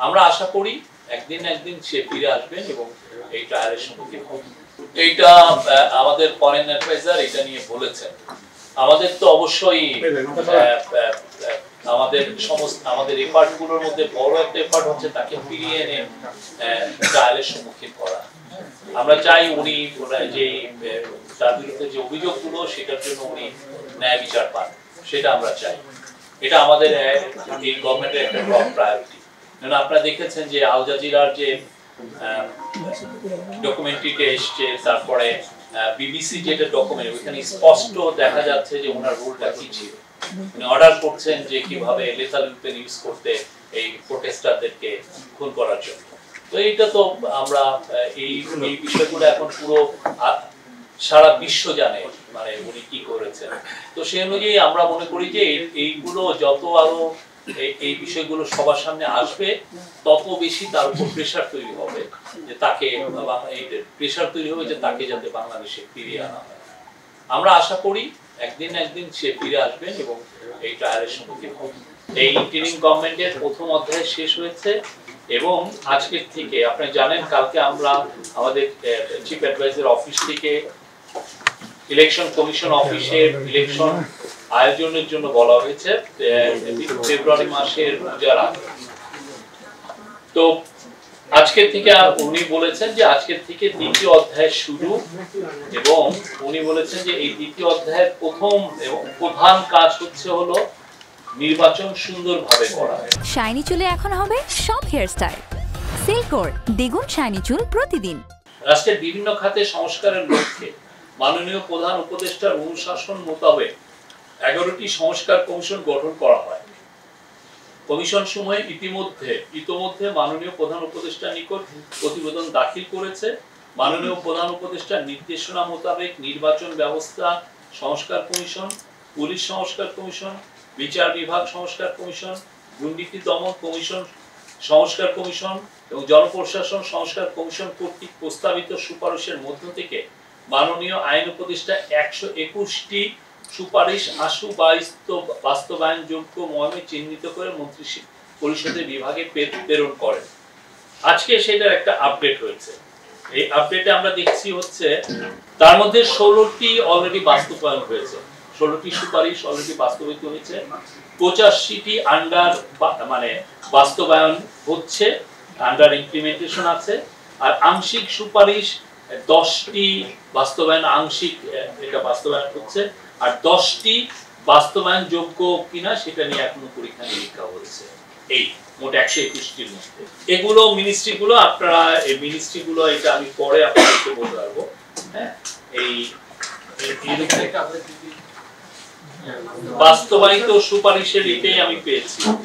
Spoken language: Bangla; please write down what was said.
আমরা আশা করি একদিন সে ফিরে আসবেন এবং এই ট্রায়ালের সম্মুখীন হবেন। এইটা আমাদের ফরেন অ্যাডভাইজার এটা নিয়ে বলেছেন। আমাদের তো অবশ্যই আমাদের এফার্টগুলোর মধ্যে বড় একটা এফার্ট হচ্ছে তাকে ফিরিয়ে এনে ট্রায়ালের সম্মুখীন করা। আমরা চাই উনি যে তার বিরুদ্ধে যে অভিযোগগুলো সেটার জন্য উনি ন্যায় বিচার পান, সেটা আমরা চাই। এটা আমাদের এই গভর্নমেন্টের একটা টপ প্রায়োরিটি। কারণ আপনারা দেখেছেন যে আল জাজিরার যে ডকুমেন্টারিতে এসছে, তারপরে বিবিসি যেটা ডকুমেন্ট, ওইখানে স্পষ্ট দেখা যাচ্ছে যে ওনার রোলটা কি ছিল। উনি অর্ডার করছেন যে কিভাবে লেথাল ওয়েপন ইউজ করতে এই প্রোটেস্টারদেরকে খুন করার জন্য। তো এইটা তো আমরা এই বিষয়গুলো এখন পুরো সারা বিশ্ব জানে মানে উনি কি করেছেন। তো সেই অনুযায়ী আমরা মনে করি যে এইগুলো যত আরো এই বিষয়গুলো সবার সামনে আসবে তত বেশি তার উপর প্রেশার তৈরি হবে যে তাকে যাতে বাংলাদেশে ফিরিয়ে আনা হয়। আমরা আশা করি একদিন সে ফিরে আসবেন এবং এই ট্রায়ালের সম্মুখীন হবেন। এই ইন্টারিম গভর্নমেন্টের প্রথম অধ্যায় শেষ হয়েছে এবং আজকের থেকে আপনারা জানেন কালকে আমরা আমাদের চিফ অ্যাডভাইজার অফিস থেকে ইলেকশন কমিশন অফিসের ইলেকশন আয়োজনের জন্য বলা হয়েছে ফেব্রুয়ারি মাসের পূজার আগে। তো আজকের থেকে উনি বলেছেন যে আজকের থেকে দ্বিতীয় অধ্যায় শুরু, এবং উনি বলেছেন যে এই দ্বিতীয় অধ্যায়ের প্রথম এবং প্রধান কাজ হলো নির্বাচন সুন্দরভাবে করা। শাইনি চুলে এখন হবে সব হেয়ারস্টাইল। সিল্কোর দ্বিগুণ শাইনি চুল প্রতিদিন। রাষ্ট্রের বিভিন্ন খাতে সংস্কারের লক্ষ্যে মাননীয় প্রধান উপদেষ্টার অনুশাসন মোতাবেক 11টি সংস্কার কমিশন গঠন করা হয়। কমিশন সমূহে ইতোমধ্যে মাননীয় প্রধান উপদেষ্টার নিকট প্রতিবেদন দাখিল করেছে। মাননীয় প্রধান উপদেষ্টার নির্দেশনা মোতাবেক নির্বাচন ব্যবস্থা সংস্কার কমিশন, পুলিশ সংস্কার কমিশন, বিচার বিভাগ সংস্কার কমিশন, দুর্নীতি দমন কমিশন সংস্কার কমিশন এবং জনপ্রশাসন সংস্কার কমিশন কর্তৃক প্রস্তাবিত সুপারিশের মধ্য থেকে মাননীয় আইন উপদেষ্টা 121টি সুপারিশ আশু বাস্তবায়নযোগ্য মর্মে চিহ্নিত করে মন্ত্রী পরিষদের বিভাগে প্রেরণ করেন। আজকে সেটার একটা আপডেট হয়েছে। এই আপডেটে আমরা দেখছি হচ্ছে তার মধ্যে 16টি অলরেডি বাস্তবায়ন হয়েছে, 16টি সুপারিশ অলরেডি বাস্তবায়িত হয়েছে, 85টি আন্ডার মানে বাস্তবায়ন হচ্ছে, আন্ডার ইমপ্লিমেন্টেশন আছে, আর আংশিক সুপারিশ 10টি বাস্তবায়ন আংশিক এটা বাস্তবায়ন হচ্ছে, আর 10টি বাস্তবায়ন যোগ্য কিনা সেটা নিয়ে এখনো পরীক্ষা নিরীক্ষা হচ্ছে। এই মোট 121টির মধ্যে এগুলো মিনিস্ট্রিগুলো আপনারা এই মিনিস্ট্রিগুলো এটা আমি পরে আপনাদেরকে বলতে পারবো। হ্যাঁ, এই বাস্তবায়িত সুপারিশের এটাই আমি পেয়েছি।